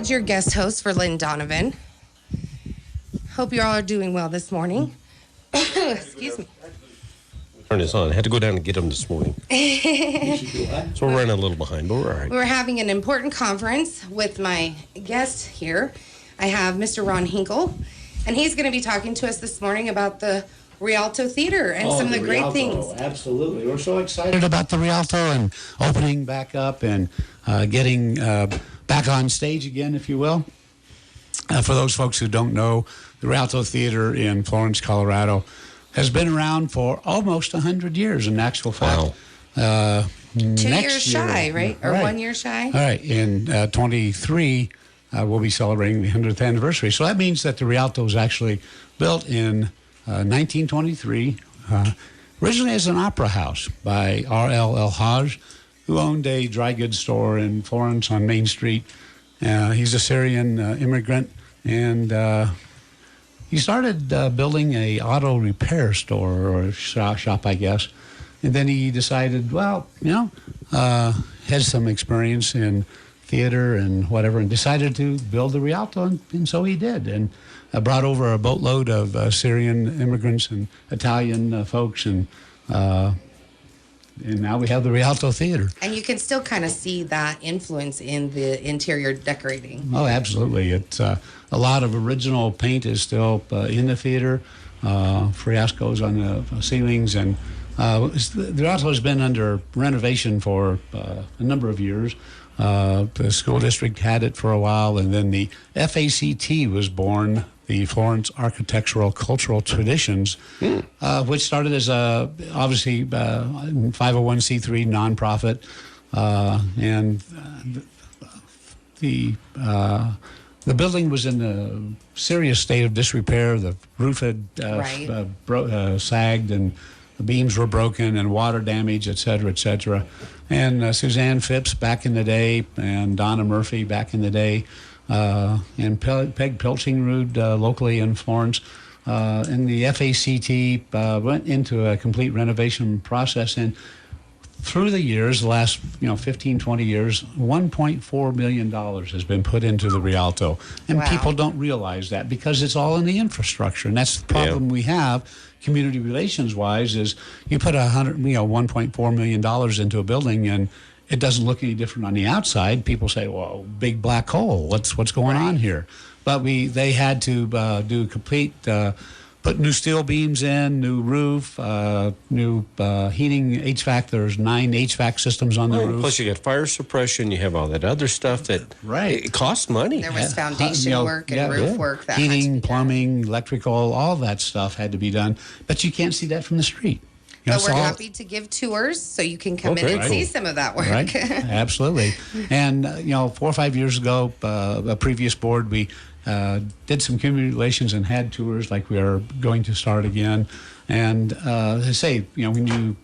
Todd, your guest host for Lynn Donovan. Hope you all are doing well this morning. Excuse me. Turn this on. I had to go down and get them this morning. So we're running a little behind, but we're all right. We're having an important conference with my guest here. I have Mr. Ron Hinkle, and he's going to be talking to us this morning about the Rialto Theater and some of the great Rialto, things. Absolutely. We're so excited about the Rialto and opening back up and getting back on stage again, if you will. For those folks who don't know, the Rialto Theater in Florence, Colorado has been around for almost 100 years, in actual fact. Wow. 2 next years shy, year, right? Or 1 year shy? All right. In 23, we'll be celebrating the 100th anniversary. So that means that the Rialto was actually built in 1923, originally as an opera house by R.L. El Haj, who owned a dry goods store in Florence on Main Street. He's a Syrian immigrant, and he started building a auto repair store or shop, I guess. And then he decided, well, had some experience in theater and whatever, and decided to build the Rialto, and so he did. And brought over a boatload of Syrian immigrants and Italian folks, and now we have the Rialto Theater. And you can still kind of see that influence in the interior decorating. Oh, absolutely. It's a lot of original paint is still in the theater, frescoes on the ceilings, and the Rialto has been under renovation for a number of years. The school district had it for a while, and then the FACT was born, the Florence Architectural Cultural Traditions, which started as obviously 501c3 nonprofit, and the building was in a serious state of disrepair. The roof had sagged, and the beams were broken, and water damage, et cetera, et cetera. And Suzanne Phipps back in the day, and Donna Murphy back in the day, and Peg Pilchingrud locally in Florence. And the FACT went into a complete renovation process. And through the years, the last 15, 20 years, $1.4 million has been put into the Rialto. And people don't realize that because it's all in the infrastructure. And that's the problem we have, community relations-wise, is you put $1.4 million into a building, and it doesn't look any different on the outside. People say, well, big black hole, what's going on here? But they had to do complete... put new steel beams in, new roof, new heating, HVAC. There's 9 HVAC systems on the roof. Plus, you got fire suppression. You have all that other stuff that it costs money. There was foundation work and roof work. That heating, plumbing, electrical, all that stuff had to be done. But you can't see that from the street. But we're happy to give tours so you can come in and see some of that work. Right, absolutely. And, 4 or 5 years ago, a previous board, we did some community relations and had tours like we are going to start again. And as I say, when you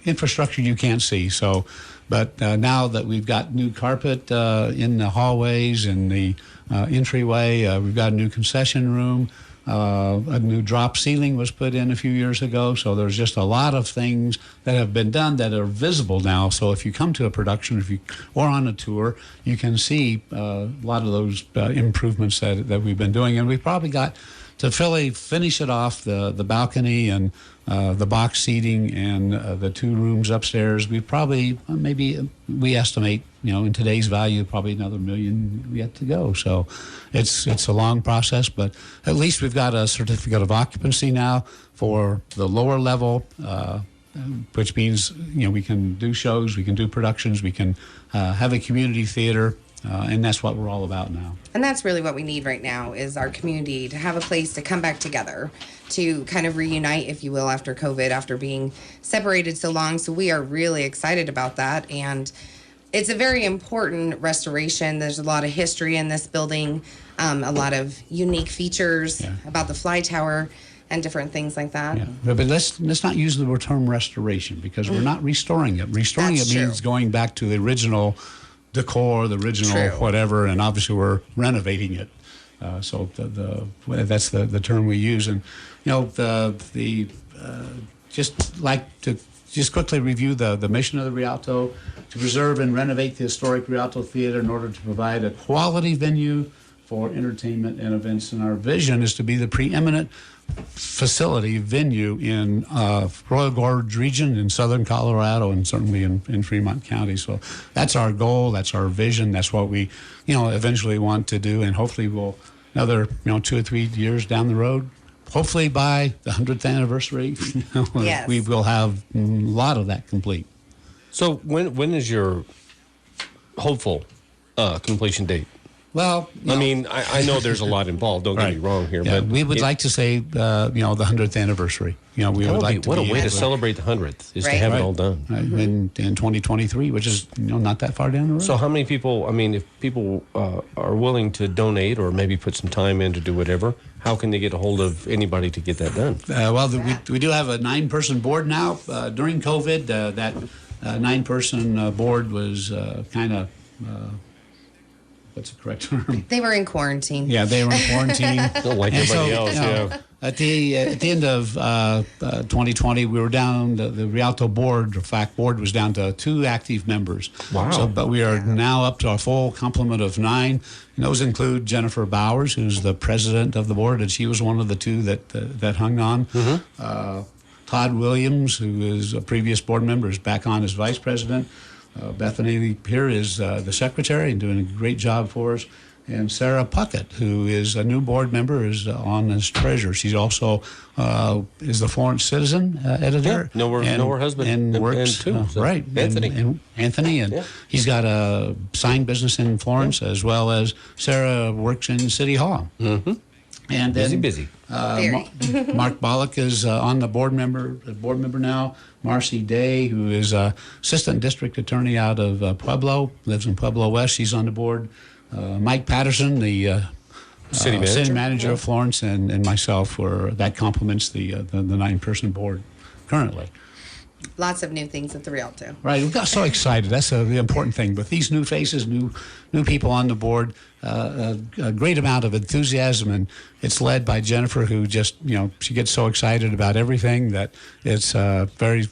infrastructure you can't see. So, but now that we've got new carpet in the hallways and the entryway, we've got a new concession room. A new drop ceiling was put in a few years ago, so there's just a lot of things that have been done that are visible now. So if you come to a production, or on a tour, you can see a lot of those improvements that we've been doing, and we've probably got to finish it off, the balcony and the box seating and the 2 rooms upstairs. We probably we estimate in today's value probably another $1 million yet to go. So it's a long process, but at least we've got a certificate of occupancy now for the lower level, which means we can do shows, we can do productions, we can have a community theater. And that's what we're all about now. And that's really what we need right now is our community to have a place to come back together, to kind of reunite, if you will, after COVID, after being separated so long. So we are really excited about that. And it's a very important restoration. There's a lot of history in this building, a lot of unique features about the fly tower and different things like that. Yeah. But let's not use the term restoration because we're not restoring it. Restoring it means going back to the original decor, the original whatever, and obviously we're renovating it. So that's the term we use, and just like to just quickly review the mission of the Rialto: to preserve and renovate the historic Rialto Theater in order to provide a quality venue for entertainment and events. And our vision is to be the preeminent facility venue in Royal Gorge region, in southern Colorado, and certainly in Fremont County. So that's our goal, that's our vision, that's what we eventually want to do, and hopefully we'll another 2 or 3 years down the road, hopefully by the 100th anniversary, yes, we will have a lot of that complete. So when is your hopeful completion date? Well, I mean, I know there's a lot involved. Don't get me wrong here, yeah, but we would like to say, the 100th anniversary. We would like to. What a be way able to celebrate the 100th is to have it all done. In 2023, which is not that far down the road. So how many people? I mean, if people are willing to donate or maybe put some time in to do whatever, how can they get a hold of anybody to get that done? We do have a 9-person board now. During COVID, that 9-person board was kind of. What's the correct term? They were in quarantine. Yeah, they were in quarantine. Like everybody else, yeah. At the end of 2020, we were down. The Rialto board, or FAC board, was down to 2 active members. Wow! But we are now up to a full complement of 9. And those include Jennifer Bowers, who's the president of the board, and she was one of the 2 that hung on. Mm-hmm. Todd Williams, who is a previous board member, is back on as vice president. Bethany here is the secretary and doing a great job for us. And Sarah Puckett, who is a new board member, is on as treasurer. She's also is the Florence Citizen editor. Yeah, know her husband and works too. Right, Anthony, and he's got a sign business in Florence, as well as Sarah works in City Hall. Mm-hmm. And then, busy. Mark Bollock is on the board member now. Marcy Day, who is assistant district attorney out of Pueblo, lives in Pueblo West. She's on the board. Mike Patterson, the city manager of Florence, and myself, that complements the 9-person board currently. Lots of new things at the Rialto. Right, we got so excited. That's the important thing. With these new faces, new people on the board, a great amount of enthusiasm, and it's led by Jennifer, who just she gets so excited about everything that it's very.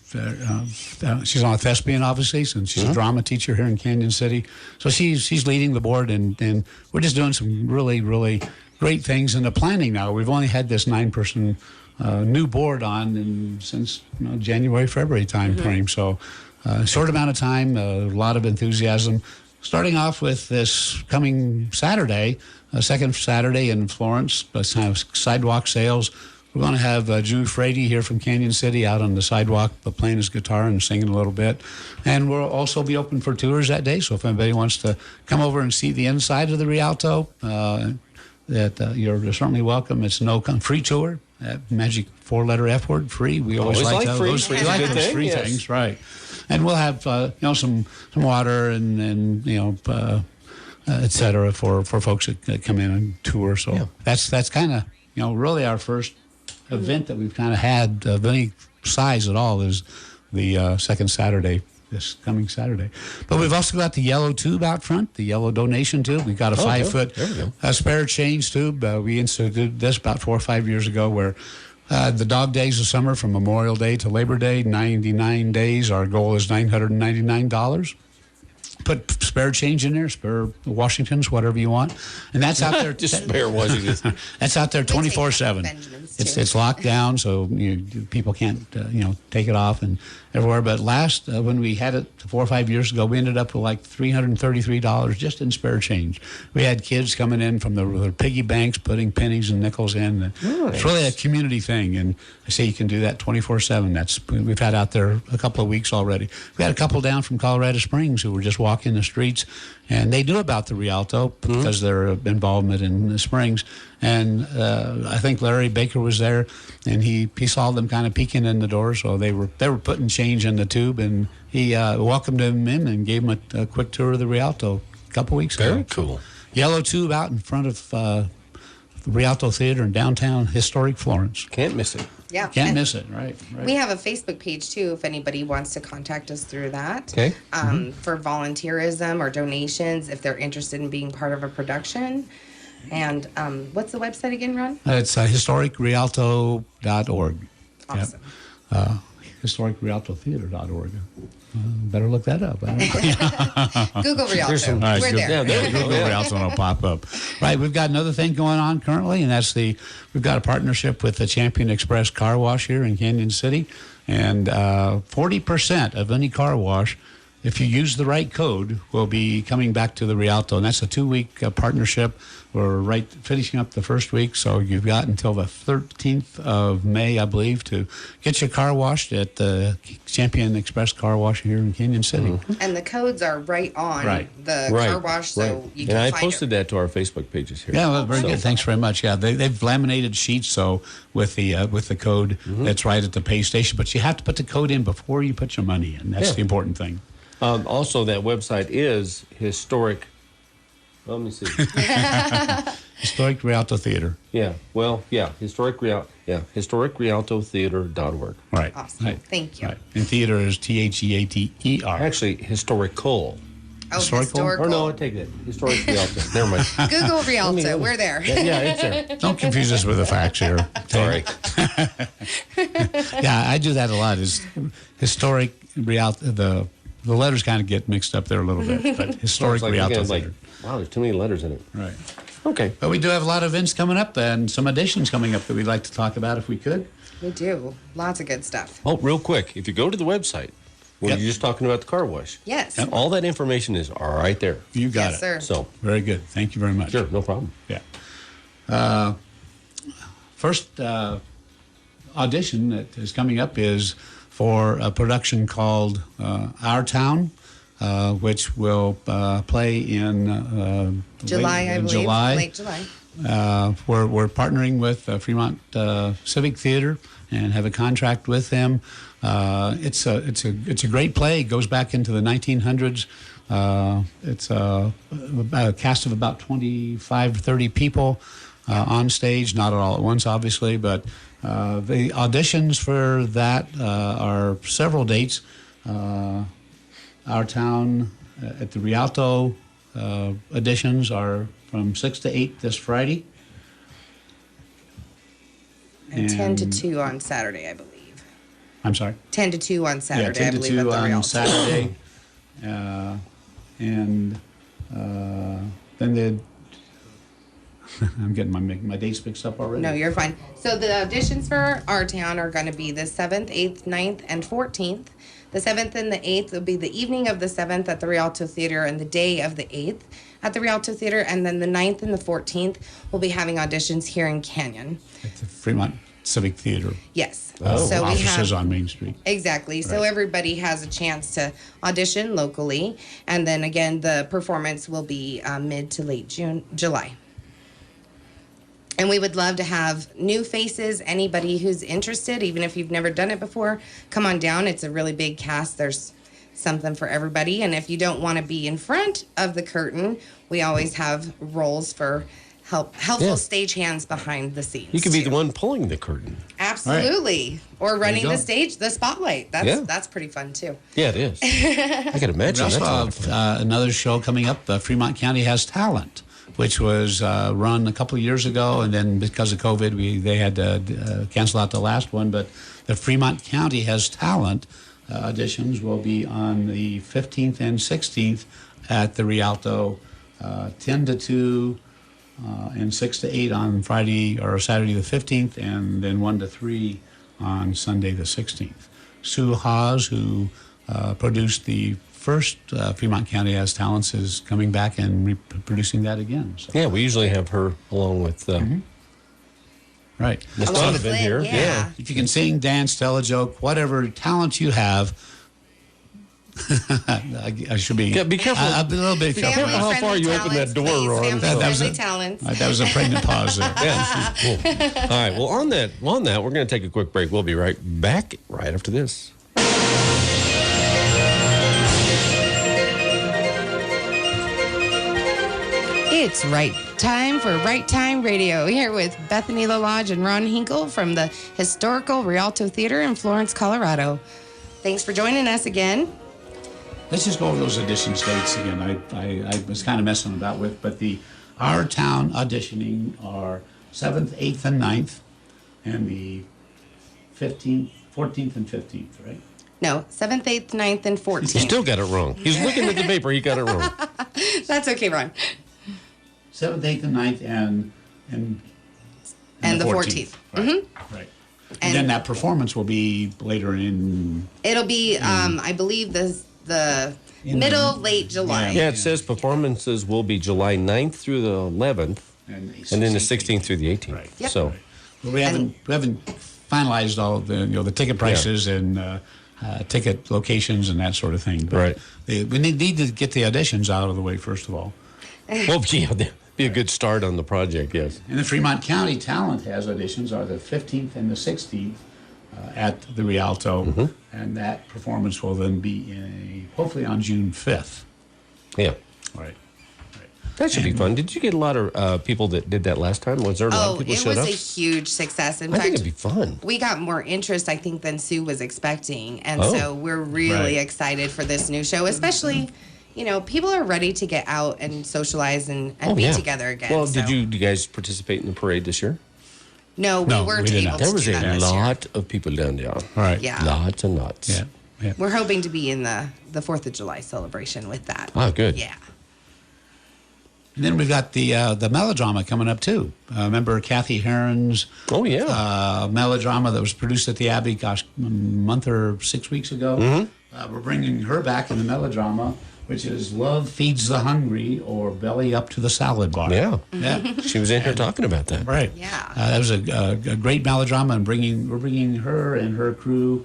She's on a thespian, obviously, and she's a drama teacher here in Canyon City. So she's leading the board, and we're just doing some really, really great things in the planning now. We've only had this 9-person. New board on since January, February time frame. So short amount of time, a lot of enthusiasm. Starting off with this coming Saturday, second Saturday in Florence, sidewalk sales. We're going to have Drew Frady here from Canyon City out on the sidewalk, playing his guitar and singing a little bit. And we'll also be open for tours that day. So if anybody wants to come over and see the inside of the Rialto, you're certainly welcome. It's no free tour. That magic 4-letter F word, free. We always like those free. We like those free things, right? And we'll have some water and et cetera for folks that come in and tour. So that's kind of really our first event that we've kind of had of any size at all is the second Saturday. This coming Saturday. But we've also got the yellow tube out front, the yellow donation tube. We've got a 5-foot spare change tube. We instituted this about 4 or 5 years ago, where the dog days of summer from Memorial Day to Labor Day, 99 days. Our goal is $999. Put spare change in there, spare Washingtons, whatever you want, and that's out there. Just spare Washingtons. That's out there 24/7. It's locked down, so people can't take it off and everywhere. But when we had it 4 or 5 years ago, we ended up with like $333 just in spare change. We had kids coming in from the piggy banks, putting pennies and nickels in. Nice. It's really a community thing, and I say you can do that 24/7. We've had out there a couple of weeks already. We had a couple down from Colorado Springs who were just walking the streets, and they knew about the Rialto because of their involvement in the Springs. And I think Larry Baker was there, and he saw them kind of peeking in the door, so they were putting change in the tube, and he welcomed them in and gave them a quick tour of the Rialto a couple weeks ago. Very cool. Yellow tube out in front of the Rialto Theater in downtown historic Florence. Can't miss it. Yeah. Can't miss it, right. We have a Facebook page, too, if anybody wants to contact us through that. Okay. For volunteerism or donations, if they're interested in being part of a production. And what's the website again, Ron? It's historicrialto.org. Awesome. Yep. historicrialtotheater.org. Better look that up. I don't know. Google Rialto. Right, We're there. Yeah, there you go. Google Rialto will pop up. Right, we've got another thing going on currently, and that's we've got a partnership with the Champion Express Car Wash here in Canyon City, and 40% of any car wash, if you use the right code, will be coming back to the Rialto, and that's a 2-week partnership. We're finishing up the first week, so you've got until the 13th of May, I believe, to get your car washed at the Champion Express Car Wash here in Canyon City. Mm-hmm. And the codes are right on the Right, car wash, so right. you can And I find posted it. that to our Facebook pages here. Yeah, well, very good. Thanks very much. Yeah, they've laminated sheets so with the code that's right at the pay station, but you have to put the code in before you put your money in. That's the important thing. Also, that website is historic. Let me see. Historic Rialto Theater. Yeah. Well, yeah. historicrialtotheater.org. Right. Awesome. Right. Thank you. Right. And theater is Theater. Actually, historical. Oh, Historical? Or no, I take that. Historic Rialto. Never mind. Google Rialto. We're there. Yeah, it's there. Don't confuse us with the facts here. Sorry. Yeah, I do that a lot. Is historic Rialto. The letters kind of get mixed up there a little bit, but historic Rialto Theater. Wow, there's too many letters in it. Right. Okay. But we do have a lot of events coming up and some additions coming up that we'd like to talk about if we could. We do. Lots of good stuff. Oh, real quick. If you go to the website, when you're just talking about the car wash, Yes. all that information is right there. You got Yes, it. sir. So, Very good. Thank you very much. sure, no problem. Yeah. First audition that is coming up is for a production called Our Town, which will play in July, I believe. Late July. We're partnering with Fremont Civic Theater and have a contract with them. It's a great play. It goes back into the 1900s. It's a cast of about 25 to 30 people on stage, not all at once, obviously, but the auditions for that are several dates. Our Town at the Rialto auditions are from 6 to 8 this Friday. And 10 to 2 on Saturday, I believe. I'm sorry? 10 to 2 on Saturday, yeah, 10 I to believe, 2 at the on Rialto. Saturday. Then I'm getting my dates mixed up already. No, you're fine. So the auditions for Our Town are going to be the 7th, 8th, 9th, and 14th. The 7th and the 8th will be the evening of the 7th at the Rialto Theater and the day of the 8th at the Rialto Theater. And then the 9th and the 14th will be having auditions here in Canyon. At the Fremont Civic Theater. Yes. So we offices have on Main Street. Exactly. So everybody has a chance to audition locally. And then again, the performance will be mid to late July. And we would love to have new faces, anybody who's interested, even if you've never done it before, come on down. It's a really big cast. There's something for everybody. And if you don't want to be in front of the curtain, we always have roles for helpful stagehands behind the scenes. You could be too. the one pulling the curtain. Absolutely. Or running go. the stage, the spotlight. That's pretty fun too. Yeah, it is. I can imagine. We That's also a lot of have fun. another show coming up, Fremont County Has Talent, which was run a couple of years ago, and then because of COVID, they had to cancel out the last one. But the Fremont County Has Talent auditions will be on the 15th and 16th at the Rialto, 10 to 2 and 6 to 8 on Friday or Saturday the 15th, and then 1 to 3 on Sunday the 16th. Sue Haas, who produced the first Fremont County Has Talents, is coming back and reproducing that again. So. Yeah, we usually have her along with Right. Miss Along with Donovan Lynn, here. yeah. If you can sing, dance, tell a joke, whatever talent you have, I should be. Yeah, be careful. I'll be a little bit careful. Careful how far you open that door, Ron. That was Family-friendly a- talents. That was a pregnant pause there. Yeah, cool. All right. Well, on that, we're going to take a quick break. We'll be right back right after this. It's Right Time for Right Time Radio, here with Bethany LaLodge and Ron Hinkle from the Historical Rialto Theater in Florence, Colorado. Thanks for joining us again. Let's just go over those audition dates again. I was kind of messing about with, but the Our Town auditioning are 7th, 8th, and 9th, and the 15th, 14th and 15th, right? No, 7th, 8th, 9th, and 14th. He still got it wrong. He's looking at the paper. He got it wrong. That's okay, Ron. 7th, 8th, and 9th, and the 14th. Right. Right. And then that performance will be later in. It'll be, I believe, the middle, late July. Yeah, it says performances will be July 9th through the 11th, and then the 16th through the 18th. Right. Yep. So, Well, we haven't finalized all of the ticket prices and ticket locations and that sort of thing. But Right. we need to get the auditions out of the way first of all. well, yeah, that'd be a good start on the project. Yes. And the Fremont County Talent has auditions are the 15th and the 16th at the Rialto, and that performance will then be hopefully on June 5th. Yeah. Right. That should be fun. Did you get a lot of people that did that last time? Was there a lot of people it showed was up? a huge success. In I fact, think it'd be fun. we got more interest, I think, than Sue was expecting. And Oh. so we're really Right. excited for this new show, especially, people are ready to get out and socialize and Oh, be yeah. together again. Well, so. did you guys participate in the parade this year? No, we No, weren't we did able not. to There was do a that this year. lot of people down there. All right. Yeah. Lots and lots. Yeah. Yeah. We're hoping to be in the 4th of July celebration with that. Oh, good. Yeah. And then we've got the melodrama coming up too. Remember Kathy Heron's Oh, yeah. melodrama that was produced at the Abbey, gosh, a month or 6 weeks ago. Mm-hmm. We're bringing her back in the melodrama, which is Love Feeds the Hungry or Belly Up to the Salad Bar. Yeah. Yeah. She was in here talking about that. Right. Yeah. That was a great melodrama, and we're bringing her and her crew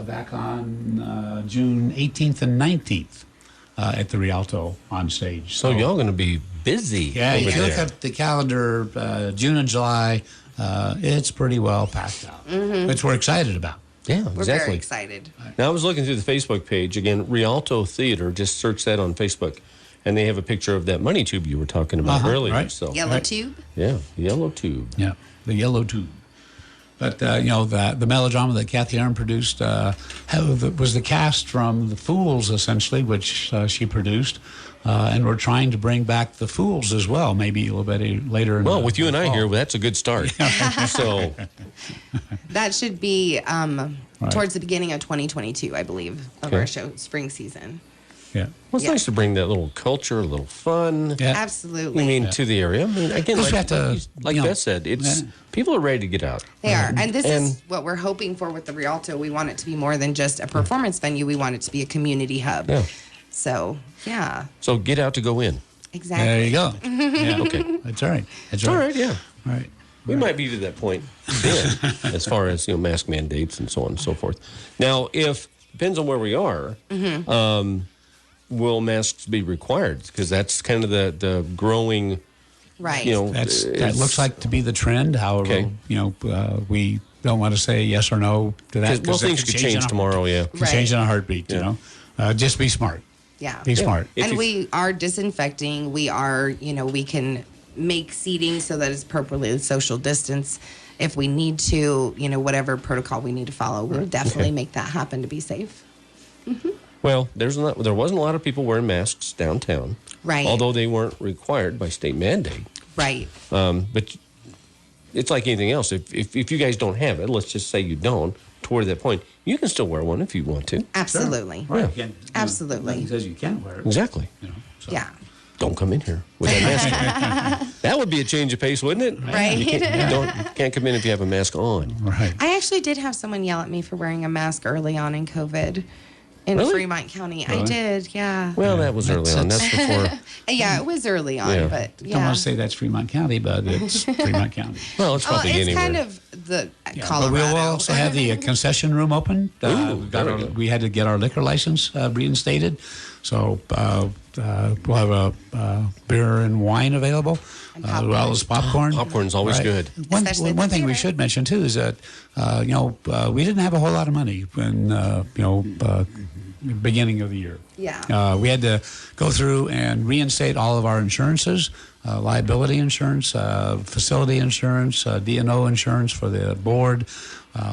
back on June 18th and 19th at the Rialto on stage. So y'all going to be busy Yeah, over if you look there. at the calendar, June and July, it's pretty well packed out, which we're excited about. Yeah, We're exactly. very excited. Now, I was looking through the Facebook page. Again, Rialto Theater, just search that on Facebook. And they have a picture of that money tube you were talking about earlier. right. So, Yellow Right. Tube? yeah, yellow tube. Yeah, the Yellow Tube. But, the melodrama that Kathy Aaron produced was the cast from The Fools, essentially, which she produced. And we're trying to bring back The Fools as well, maybe a little bit later. Well, with you and I here, that's a good start. So, That should be towards the beginning of 2022, I believe, of Okay. our show, spring season. Yeah. well, it's Yeah. nice to bring that little culture, a little fun. Yeah. Absolutely. I mean, to the area. I mean, again, Plus like, we have to, like you know, Beth said, it's yeah. people are ready to get out. They are. And this And- is what we're hoping for with the Rialto. We want it to be more than just a performance venue. We want it to be a community hub. Yeah. So, yeah, So get out to go in. exactly. There you go. Yeah. Okay. That's all right. That's All right, yeah. All right. We might be to that point then, as far as mask mandates and so on and so forth. Now, if depends on where we are, will masks be required? Because that's kind of the growing, Right. That it's- looks like to be the trend. However, Okay. we don't want to say yes or no to that. 'cause, well, things could change tomorrow. Yeah. Can change in a heartbeat. Yeah. Just be smart. Yeah. Be smart. If And you- we are disinfecting. We are, we can make seating so that it's appropriately social distance. If we need to, whatever protocol we need to follow, we'll definitely make that happen to be safe. Well, there wasn't a lot of people wearing masks downtown, Right. although they weren't required by state mandate. Right. But it's like anything else. If you guys don't have it, let's just say you don't, toward that point, you can still wear one if you want to. Absolutely. Right. Yeah. Absolutely. Nothing says you can't wear it. Exactly. So. Yeah. Don't come in here with that mask on. That would be a change of pace, wouldn't it? Right. You can't come in if you have a mask on. Right. I actually did have someone yell at me for wearing a mask early on in COVID in Really? Fremont County. I Really? did, yeah. Well, that was early on. That's before. Yeah, it was early on, Yeah. but Don't yeah. want to say that's Fremont County, but it's Fremont County. Well, it's Well, probably it's anywhere. kind of the Yeah, Colorado. but we'll also have the concession room open. Ooh, We there we go. we had to get our liquor license reinstated, so we'll have a beer and wine available, And as well as popcorn. Popcorn's always good. Especially One the thing we theater. should mention too is that we didn't have a whole lot of money when beginning of the year. Yeah. We had to go through and reinstate all of our insurances, liability insurance, facility insurance, D&O insurance for the board,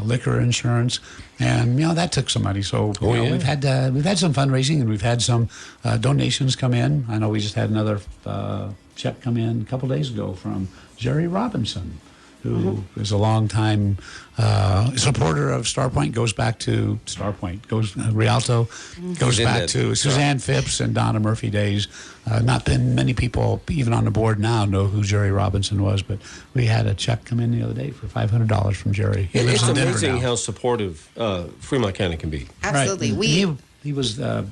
liquor insurance, and that took some money. So yeah. we've had some fundraising and we've had some donations come in. I know we just had another check come in a couple days ago from Jerry Robinson. who is a longtime supporter of Starpoint, goes back to Starpoint, Rialto, goes back to Suzanne Phipps and Donna Murphy days. Not been many people, even on the board now, know who Jerry Robinson was, but we had a check come in the other day for $500 from Jerry. It's amazing how supportive Fremont County can be. Absolutely. Right. He was a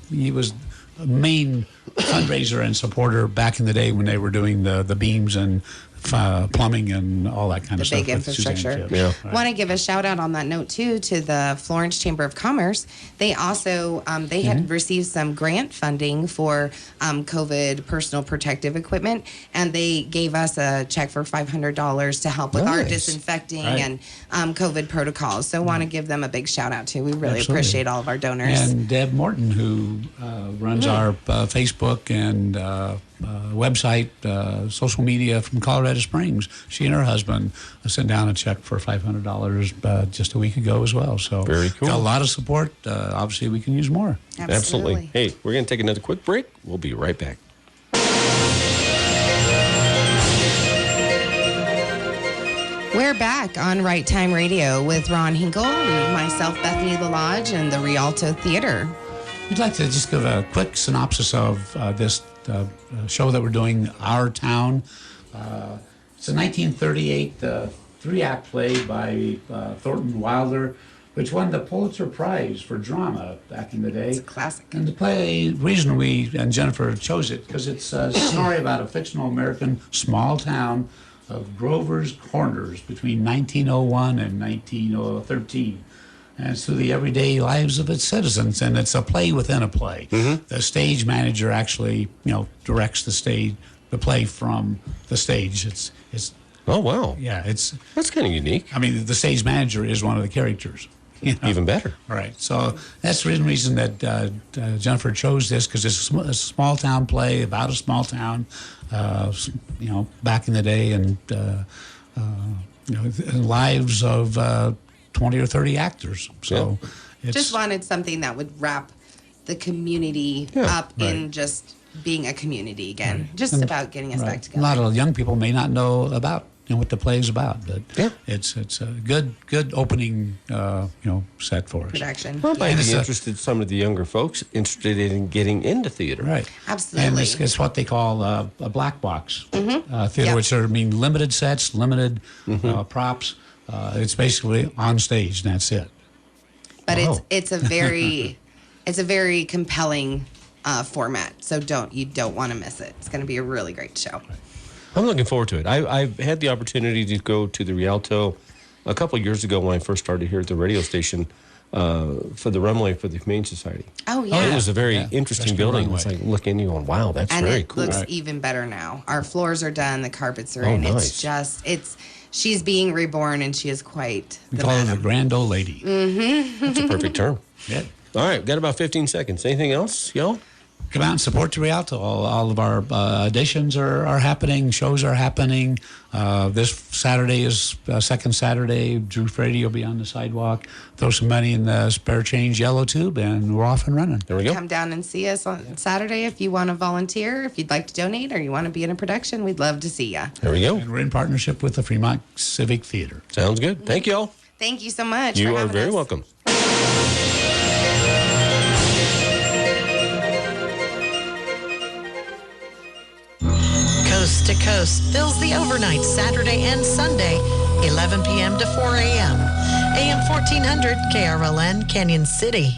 main fundraiser and supporter back in the day when they were doing the beams and plumbing and all that kind of stuff. The big infrastructure. Yeah. Right. Want to give a shout out on that note too to the Florence Chamber of Commerce. They also they had received some grant funding for COVID personal protective equipment, and they gave us a check for $500 to help with our Nice. disinfecting Right. and COVID protocols. So want to give them a big shout out too. We really Absolutely. appreciate all of our donors. And Deb Morton, who runs our Facebook and website, social media from Colorado Springs. She and her husband sent down a check for $500 just a week ago as well. So Very cool. Got a lot of support. Obviously, we can use more. Absolutely. Hey, we're going to take another quick break. We'll be right back. We're back on Right Time Radio with Ron Hinkle, myself, Bethany LaLodge, and the Rialto Theater. We'd like to just give a quick synopsis of this show that we're doing, Our Town. It's a 1938 three-act play by Thornton Wilder, which won the Pulitzer Prize for drama back in the day. It's a classic. And the play, reason we and Jennifer chose it, because it's a story about a fictional American small town of Grover's Corners between 1901 and 1913. And it's through the everyday lives of its citizens, and it's a play within a play. The stage manager actually, directs the play from the stage. It's Oh, wow. yeah, That's kind of unique. I mean, the stage manager is one of the characters. Even better. Right. So that's the reason that Jennifer chose this, because it's a small town play about a small town, back in the day, and lives of 20 or 30 actors. So it's Just wanted something that would wrap the community up in just being a community again. Just about getting us back together. A lot of young people may not know about what the play is about, but it's a good opening set for us. Production. Well, might it's be a- interested, some of the younger folks interested in getting into theater. Right. Absolutely. And it's what they call a black box theater, Yep. which mean limited sets, limited props. It's basically on stage, and that's it. But Wow. it's a very compelling format. So you don't want to miss it. It's going to be a really great show. I'm looking forward to it. I've had the opportunity to go to the Rialto a couple of years ago when I first started here at the radio station for the runway for the Humane Society. Oh yeah. It was a very Yeah, interesting rescue building. It's runway. like looking, you going, wow, that's And very it cool. looks even better now. Our floors are done, the carpets are Oh, in. nice. She's being reborn, and she is quite We the call her the madam. grand old lady. That's a perfect term. Yeah. All right, got about 15 seconds. Anything else, y'all? Come out and support the Rialto. All of our auditions are happening. Shows are happening. This Saturday is second Saturday. Drew Frady will be on the sidewalk. Throw some money in the spare change yellow tube, and we're off and running. There we go. Come down and see us on Saturday if you want to volunteer, if you'd like to donate, or you want to be in a production. We'd love to see you. There we go. And we're in partnership with the Fremont Civic Theater. Sounds good. Thank y'all. Thank you so much. You for are having very us. welcome. Coast to Coast fills the overnight Saturday and Sunday, 11 p.m. to 4 a.m. AM 1400 KRLN, Canyon City.